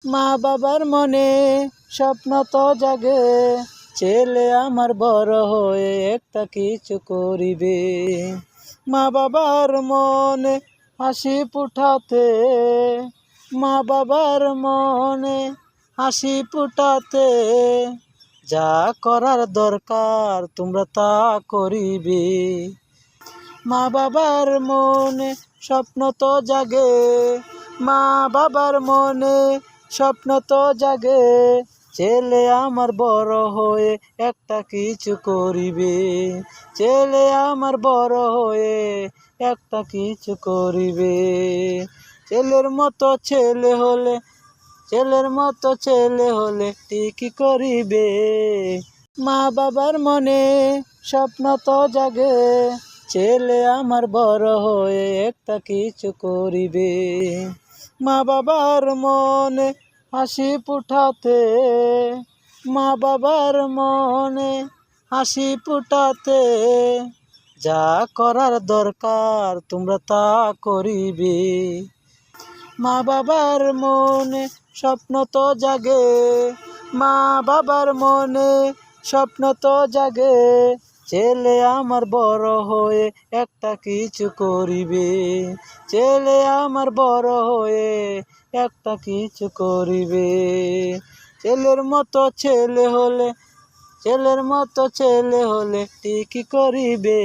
মা বাবার মনে স্বপ্ন তো জাগে, ছেলে আমার বড় হয়ে একটা কিছু করিবে। মা বাবার মনে হাসি ফুটাতে, মা বাবার মনে হাসি ফুটাতে, যা করার দরকার তোমরা তা করিবে। মা বাবার মনে স্বপ্ন তো জাগে, মা বাবার মনে স্বপ্ন তো জাগে, ছেলে আমার বড় হয়ে একটা কিছু করিবে। ছেলে আমার বড় হয়ে একটা কিছু করিবে। ছেলের মতো ছেলে হলে, ছেলের মতো ছেলে হলে ঠিকই করিবে। মা বাবার মনে স্বপ্ন তো জাগে, ছেলে আমার বড় হয়ে একটা কিছু করিবে। মা বাবার মনে হাসি ফুটাতে, মা বাবার মনে হাসি ফুটাতে, যা করার দরকার তোমরা তা করিবে। মা বাবার মনে স্বপ্ন তো জাগে, মা বাবার মনে স্বপ্ন তো জাগে, ছেলে আমার বড় হয়ে একটা কিছু করিবে। ছেলে আমার বড় হয়ে একটা কিছু করিবে। ছেলের মতো ছেলে হলে, ছেলের মতো ছেলে হলে ঠিকই করিবে।